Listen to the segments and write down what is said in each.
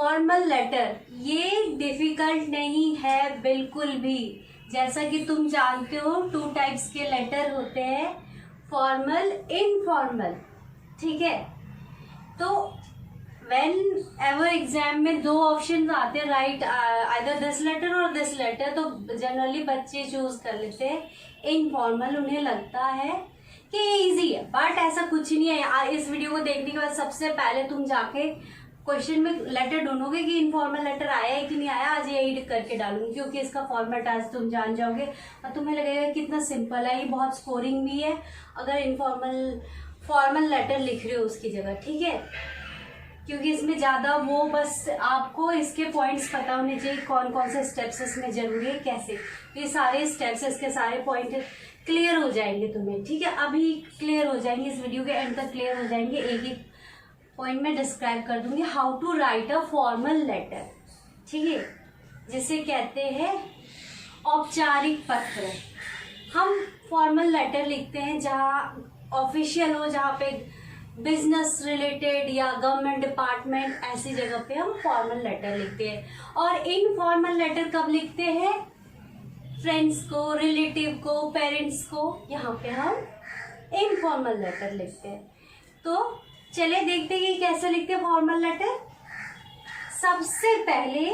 Formal letter ये difficult नहीं है बिल्कुल भी। जैसा कि तुम जानते हो 2 टाइप्स के लेटर होते हैं, फॉर्मल, इनफॉर्मल, ठीक है। तो व्हेन एवर एग्जाम में 2 ऑप्शन आते हैं, राइट आइदर दिस लेटर और दिस लेटर, तो जनरली बच्चे चूज कर लेते हैं इनफॉर्मल। उन्हें लगता है कि ये इजी है, बट ऐसा कुछ नहीं है। इस वीडियो को देखने के बाद सबसे पहले तुम जाके क्वेश्चन में लेटर ढूंढोगे कि इनफॉर्मल लेटर आया है कि नहीं आया। आज यही करके डालूंगी क्योंकि इसका फॉर्मेट आज तुम जान जाओगे और तुम्हें लगेगा कितना सिंपल है, ये बहुत स्कोरिंग भी है अगर इनफॉर्मल फॉर्मल लेटर लिख रहे हो उसकी जगह, ठीक है। क्योंकि इसमें ज्यादा वो बस आपको इसके पॉइंट्स पता होने चाहिए, कौन कौन से स्टेप्स इसमें जरूरी है, कैसे। ये सारे स्टेप्स, इसके सारे पॉइंट क्लियर हो जाएंगे तुम्हें, ठीक है। अभी क्लियर हो जाएंगे, इस वीडियो के एंड तक क्लियर हो जाएंगे। एक एक पॉइंट में डिस्क्राइब कर दूंगी how to write a formal letter, ठीक है, जिसे कहते हैं औपचारिक पत्र। हम फॉर्मल लेटर लिखते हैं जहाँ ऑफिशियल हो, जहाँ पे बिजनेस रिलेटेड या गवर्नमेंट डिपार्टमेंट, ऐसी जगह पे हम फॉर्मल लेटर लिखते हैं। और इनफॉर्मल लेटर कब लिखते हैं? फ्रेंड्स को, रिलेटिव को, पेरेंट्स को, यहाँ पे हम इनफॉर्मल लेटर लिखते हैं। तो चले देखते हैं कि कैसे लिखते हैं फॉर्मल लेटर। सबसे पहले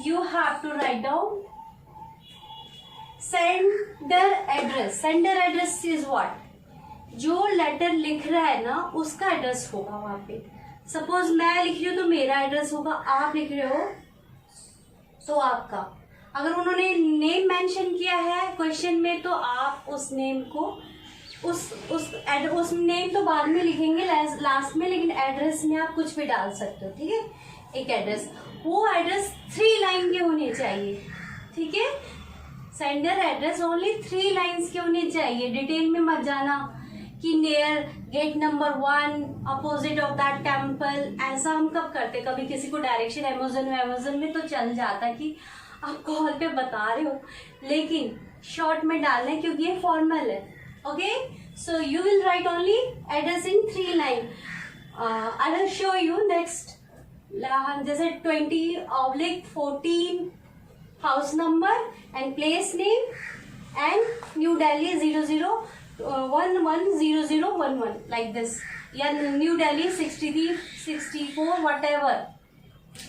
you have to write down sender address. Sender address is what? जो लेटर लिख रहा है ना उसका एड्रेस होगा वहां पे। सपोज मैं लिख रही हूँ तो मेरा एड्रेस होगा, आप लिख रहे हो तो आपका। अगर उन्होंने नेम मेंशन किया है क्वेश्चन में तो आप उस नेम को उस नेम तो बाद में लिखेंगे लास्ट में, लेकिन एड्रेस में आप कुछ भी डाल सकते हो, ठीक है। एक एड्रेस, वो एड्रेस 3 लाइन के होने चाहिए, ठीक है। सेंडर एड्रेस ओनली 3 लाइन्स के होने चाहिए। डिटेल में मत जाना कि near gate number 1 opposite of that temple. ऐसा हम कब करते, कभी किसी को डायरेक्शन अमेजन में तो चल जाता कि आप कॉल पे बता रहे हो, लेकिन शॉर्ट में डालना है क्योंकि ये फॉर्मल है। Okay, so you will write only address in 3 line. I will show you next. जैसे 20/14 house number and place name and New Delhi 00110011 like this, या New Delhi 63 64 whatever,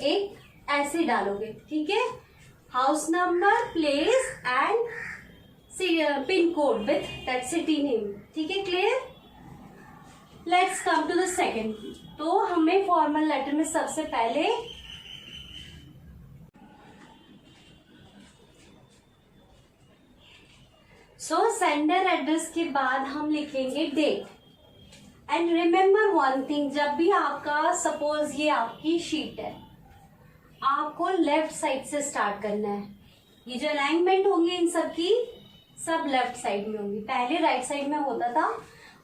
एक ऐसे डालोगे, ठीक है। House number, place and pin code with that city name, ठीक है। Clear? Let's come to the second. तो हमें फॉर्मल लेटर में सबसे पहले सेंडर एड्रेस के बाद हम लिखेंगे date. And remember one thing, जब भी आपका सपोज ये आपकी शीट है, आपको लेफ्ट साइड से स्टार्ट करना है। ये जो अलाइनमेंट होंगी इन सब की सब लेफ्ट साइड में होंगी। पहले राइट साइड में होता था,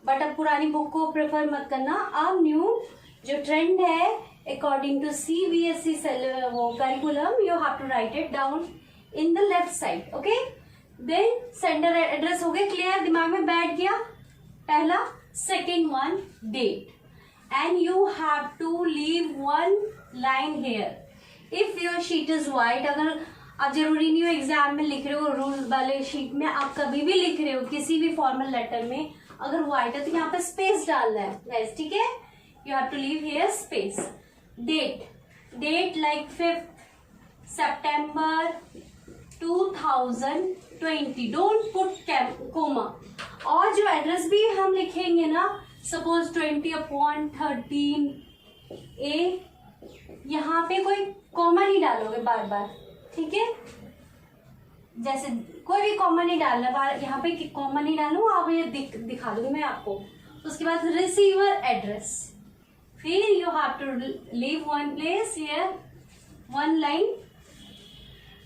बट अब पुरानी बुक को प्रेफर मत करना। अब न्यू जो ट्रेंड है अकॉर्डिंग टू CBSE वो curriculum, you have to write it down in the left side, okay. Then sender address हो गया, क्लियर, दिमाग में बैठ गया पहला। Second one, date, and you have to leave 1 line here if your sheet is white. अगर अब जरूरी नहीं हो एग्जाम में लिख रहे हो रूल वाले शीट में, आप कभी भी लिख रहे हो किसी भी फॉर्मल लेटर में, अगर व्हाइट है तो यहाँ पे स्पेस डालना है गाइस, ठीक है। You have to leave here space. Date like 5th September 2020, don't put comma. और जो एड्रेस भी हम लिखेंगे ना, सपोज 20/13 A, यहाँ पे कोई कॉमा नहीं डालोगे बार बार, ठीक है। जैसे कोई भी कॉमन नहीं डालना, यहाँ पे कॉमन नहीं डालू, आप ये दिखा दूंगी मैं आपको। उसके बाद रिसीवर एड्रेस, फिर you have to leave 1 place here 1 line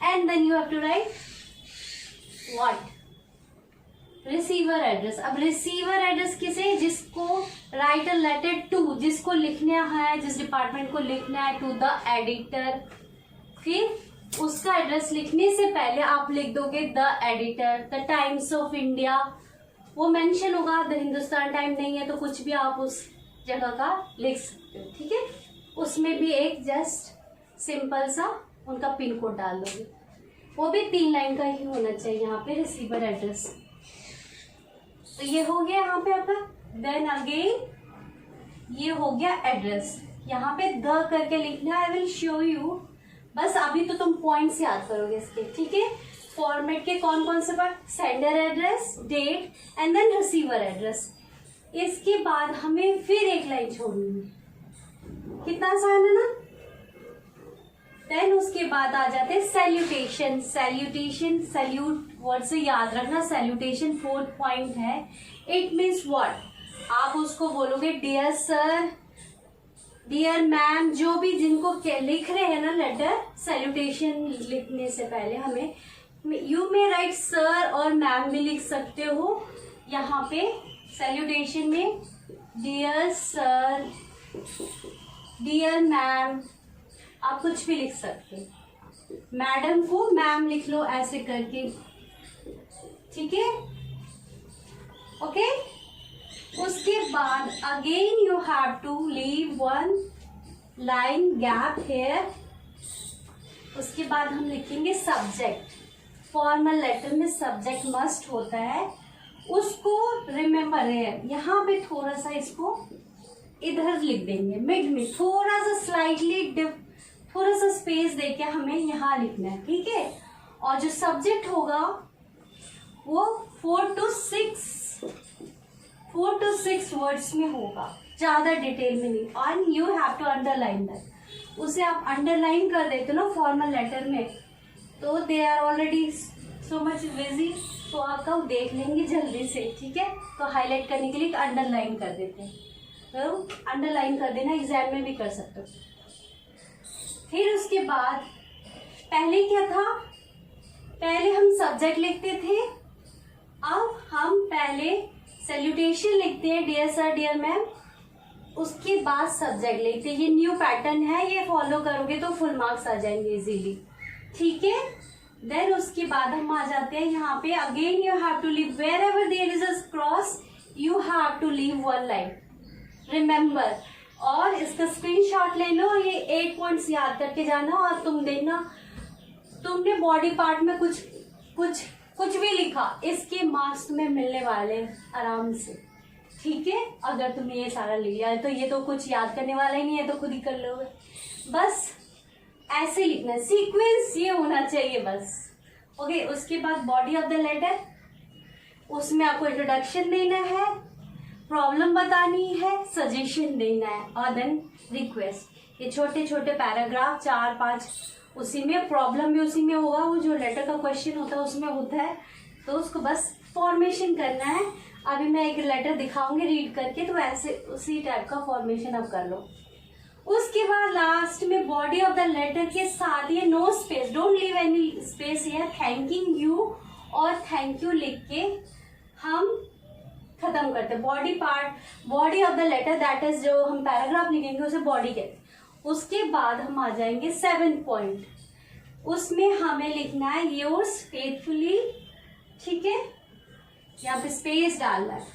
and then you have to write what, receiver address. अब रिसीवर एड्रेस किसे? जिसको राइट अ लेटर टू, जिसको लिखना है, जिस डिपार्टमेंट को लिखना है, टू द एडिटर। फिर उसका एड्रेस लिखने से पहले आप लिख दोगे the editor, the times of India, वो मेंशन होगा। द हिंदुस्तान टाइम नहीं है तो कुछ भी आप उस जगह का लिख सकते हो, ठीक है। उसमें भी एक जस्ट सिंपल सा उनका पिन कोड डाल दोगे, वो भी 3 लाइन का ही होना चाहिए यहाँ पे रिसीवर एड्रेस। तो ये हो गया यहाँ पे आपका। देन अगेन ये हो गया एड्रेस, यहाँ पे द करके लिखना है। आई विल शो यू, बस अभी तो तुम पॉइंट्स याद करोगे इसके, ठीक है। फॉर्मेट के कौन कौन से part, sender address, date and then receiver address. इसके बाद हमें फिर एक लाइन छोड़नी है, कितना आसान है ना। देन उसके बाद आ जाते हैं सैल्यूटेशन। सैल्यूटेशन, सैल्यूट वर्ड से याद रखना, सैल्यूटेशन 4th पॉइंट है। इट मीन्स व्हाट, आप उसको बोलोगे डियर सर, डियर मैम, जो भी जिनको लिख रहे हैं ना लेटर, सैल्यूटेशन लिखने से पहले हमें यू मे राइट सर और मैम भी लिख सकते हो। यहाँ पे सैल्यूटेशन में डियर सर, डियर मैम, आप कुछ भी लिख सकते हो। मैडम को मैम लिख लो ऐसे करके, ठीक है, ओके। उसके बाद again you have to leave 1 line gap here. उसके बाद हम लिखेंगे सब्जेक्ट। फॉर्मल लेटर में सब्जेक्ट मस्ट होता है, उसको रिमेम्बर है। यहाँ पे थोड़ा सा इसको इधर लिख देंगे, मिड में थोड़ा सा स्लाइटली थोड़ा सा स्पेस देके हमें यहाँ लिखना है, ठीक है। और जो सब्जेक्ट होगा वो 4 to 6 वर्ड्स में होगा, ज्यादा डिटेल में नहीं। And you have to underline that. उसे आप अंडरलाइन कर देते हो ना फॉर्मल लेटर में, तो they are already so much busy, तो आपका वो देख लेंगे जल्दी से, ठीक है। तो हाईलाइट करने के लिए अंडरलाइन कर देते हैं, तो अंडरलाइन कर देना, एग्जाम में भी कर सकते हो। फिर उसके बाद पहले क्या था, पहले हम सब्जेक्ट लिखते थे, अब हम पहले सैल्यूटेशन लिखते हैं, डियर सर, डियर मैम, उसके बाद सब्जेक्ट लिखते हैं। ये न्यू पैटर्न है, ये फॉलो करोगे तो फुल मार्क्स आ जाएंगे इजीली, ठीक है। देन उसके बाद हम आ जाते हैं यहाँ पे, again you have to leave wherever there is a cross, you have to leave 1 line, remember. और इसका स्क्रीनशॉट ले लो, ये 8 पॉइंट्स याद करके जाना। और तुम देखना, तुमने बॉडी पार्ट में कुछ भी लिखा, इसके मार्क्स तुम्हें मिलने वाले आराम से, ठीक है। अगर तुमने ये सारा लिया है तो ये तो कुछ याद करने वाला ही नहीं है, तो खुद ही कर लोगे। बस ऐसे लिखना है, सीक्वेंस ये होना चाहिए बस, ओके। उसके बाद बॉडी ऑफ द लेटर, उसमें आपको इंट्रोडक्शन देना है, प्रॉब्लम बतानी है, सजेशन देना है, और देन रिक्वेस्ट। ये छोटे छोटे पैराग्राफ 4-5, उसी में प्रॉब्लम भी उसी में होगा, वो जो लेटर का क्वेश्चन होता है उसमें होता है, तो उसको बस फॉर्मेशन करना है। अभी मैं एक लेटर दिखाऊंगी रीड करके, तो ऐसे उसी टाइप का फॉर्मेशन अब कर लो। उसके बाद लास्ट में बॉडी ऑफ द लेटर के साथ ये no space, don't leave any space here, thanking you और थैंक यू लिख के हम खत्म करते हैं। Body part, body of the letter, that is जो हम पैराग्राफ लिखेंगे उसे बॉडी कहते हैं। उसके बाद हम आ जाएंगे 7th पॉइंट, उसमें हमें लिखना है योर्स फेथफुली, ठीक है, यहाँ पे स्पेस डालना है,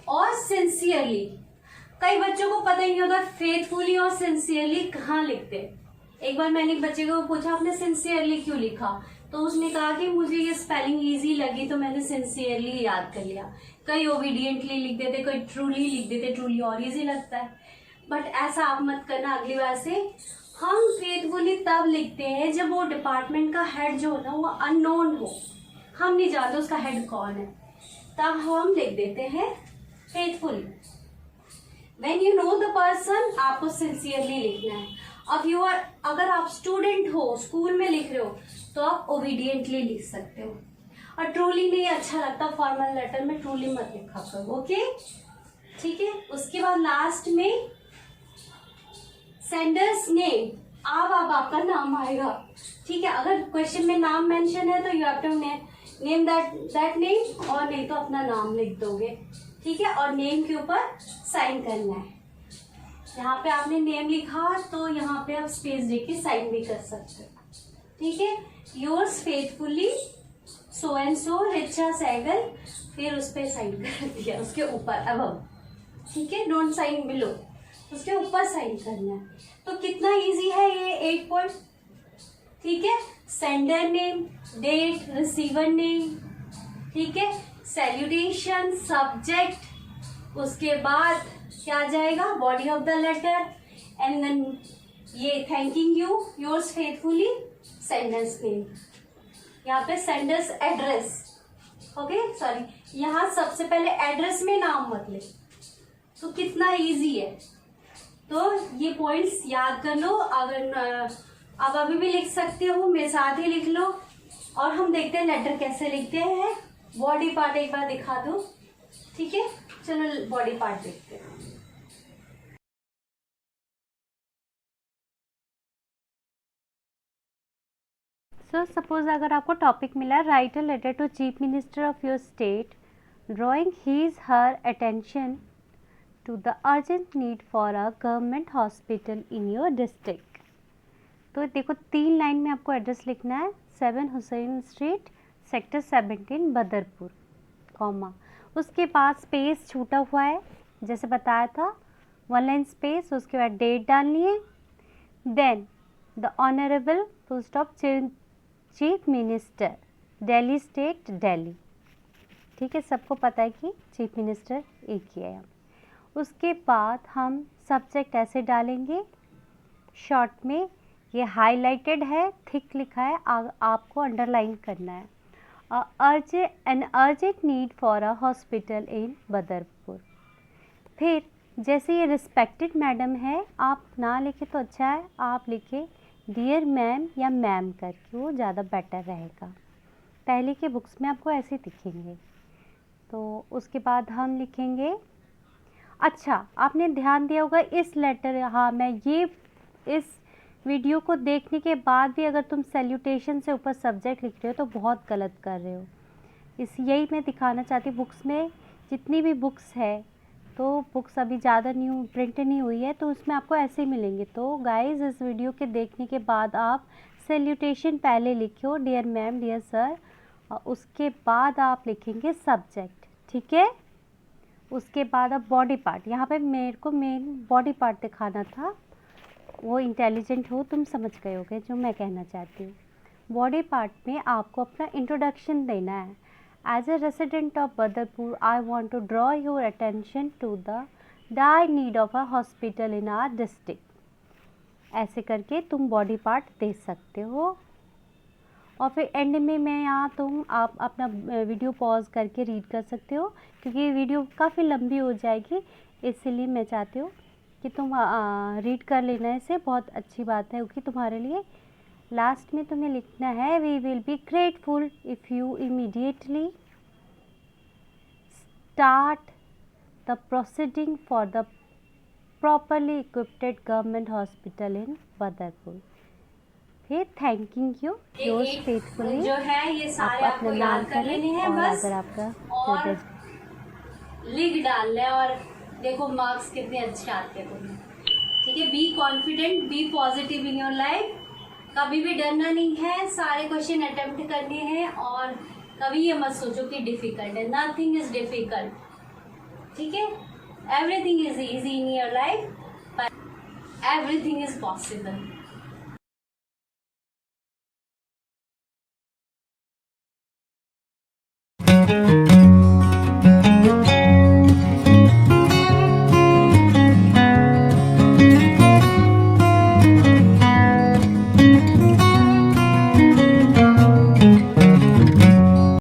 और सिंसियरली। कई बच्चों को पता ही नहीं होता फेथफुली और सिंसियरली कहाँ लिखते हैं। एक बार मैंने एक बच्चे को पूछा, आपने सिंसियरली क्यों लिखा, तो उसने कहा कि मुझे ये स्पेलिंग इजी लगी तो मैंने सिंसियरली याद कर लिया। कई ओबीडियंटली लिख देते, कोई ट्रूली लिख देते, ट्रूली और इजी लगता है, बट ऐसा आप मत करना अगली बार से। हम फेथफुली तब लिखते हैं जब वो डिपार्टमेंट का हेड जो होता है वो अननोन हो, हम नहीं जानते उसका हेड कौन है, तब हम लिख देते हैं faithfully. When you know the person, आपको सिंसियरली लिखना है। अब अगर आप स्टूडेंट हो, स्कूल में लिख रहे हो, तो आप ओबीडियंटली लिख सकते हो। और ट्रूली नहीं अच्छा लगता फॉर्मल लेटर में, ट्रूली मत लिखा करो, ओके, ठीक है। उसके बाद लास्ट में सेंडर्स नेम, अब आपका नाम आएगा, ठीक है। अगर क्वेश्चन में नाम मेंशन है तो you have to name that name, और नहीं तो अपना नाम लिख दोगे, ठीक है। और नेम के ऊपर साइन करना है। यहाँ पे आपने नेम लिखा तो यहाँ पे आप स्पेस देके साइन भी कर सकते हो, ठीक है। Yours faithfully so and so Richa Sehgal, फिर उस पर साइन कर दिया, उसके ऊपर अब, ठीक है। डोंट साइन बिलो, उसके ऊपर साइन करना है। तो कितना इजी है ये 8 पॉइंट। ठीक है, sender name, date, receiver name, ठीक है, सैल्यूटेशन, सब्जेक्ट, उसके बाद क्या आ जाएगा, body of the letter, and then ये thanking you, yours faithfully, sender's name, यहाँ पे सेंडर्स एड्रेस, ओके सॉरी, यहाँ सबसे पहले एड्रेस में नाम मत ले। तो कितना इजी है, तो ये पॉइंट्स याद कर लो। अगर आप अभी भी लिख सकते हो, मेरे साथ ही लिख लो, और हम देखते हैं लेटर कैसे लिखते हैं। बॉडी पार्ट एक बार दिखा दो, ठीक है, चलो बॉडी पार्ट देखते हैं। सो सपोज अगर आपको टॉपिक मिला, write a letter to chief minister of your state drawing his her attention to the urgent need for a government hospital in your district. तो देखो 3 लाइन में आपको एड्रेस लिखना है, 7 Hussain street, sector 17, Badarpur, comma, उसके बाद स्पेस छूटा हुआ है जैसे बताया था, 1 लाइन स्पेस, उसके बाद डेट डालनी है, then the honourable full stop chief minister, Delhi state, Delhi. ठीक है, सबको पता है कि चीफ मिनिस्टर एक ही है। उसके बाद हम सब्जेक्ट ऐसे डालेंगे, शॉर्ट में ये हाईलाइटेड है, थिक लिखा है, आपको अंडरलाइन करना है, an urgent need for a hospital in Badarpur. फिर जैसे ये रिस्पेक्टेड मैडम है, आप ना लिखे तो अच्छा है, आप लिखे डियर मैम या मैम करके, वो ज़्यादा बेटर रहेगा। पहले के बुक्स में आपको ऐसे दिखेंगे। तो उसके बाद हम लिखेंगे, अच्छा आपने ध्यान दिया होगा इस लेटर, हाँ मैं ये इस वीडियो को देखने के बाद भी अगर तुम सैल्यूटेशन से ऊपर सब्जेक्ट लिख रहे हो तो बहुत गलत कर रहे हो। यही मैं दिखाना चाहती हूँ। बुक्स में जितनी भी बुक्स है, तो बुक्स अभी ज़्यादा न्यू प्रिंट नहीं हुई है, तो उसमें आपको ऐसे ही मिलेंगे। तो गाइस इस वीडियो के देखने के बाद आप सैल्यूटेशन पहले लिखो, डियर मैम, डियर सर, और उसके बाद आप लिखेंगे सब्जेक्ट, ठीक है। उसके बाद अब बॉडी पार्ट, यहाँ पे मेरे को मेन बॉडी पार्ट दिखाना था, वो इंटेलिजेंट हो तुम समझ गए होगे जो मैं कहना चाहती हूँ। बॉडी पार्ट में आपको अपना इंट्रोडक्शन देना है। As a resident of Badarpur I want to draw your attention to the dire need of a hospital in our district. ऐसे करके तुम बॉडी पार्ट दे सकते हो। और फिर एंड में मैं यहाँ आप अपना वीडियो पॉज करके रीड कर सकते हो, क्योंकि वीडियो काफ़ी लंबी हो जाएगी, इसलिए मैं चाहती हूँ कि तुम रीड कर लेना। इसे बहुत अच्छी बात है क्योंकि तुम्हारे लिए। लास्ट में तुम्हें लिखना है, we will be grateful if you immediately start the proceeding for the properly equipped government hospital in Badarpur. फिर थैंकिंग यू, योर्स फेथफुली, जो है ये सारे आप आपको अपना याद नाम कर लेने हैं और बस, अगर आपका और लिख डालना है, और देखो मार्क्स कितने अच्छे आते हैं तुम्हें। ठीक है, be confident, be positive in your life, कभी भी डरना नहीं है, सारे क्वेश्चन अटेम्प्ट करने हैं, और कभी ये मत सोचो कि डिफिकल्ट है, नथिंग इज डिफिकल्ट। ठीक है, everything is easy in your life, but everything is possible.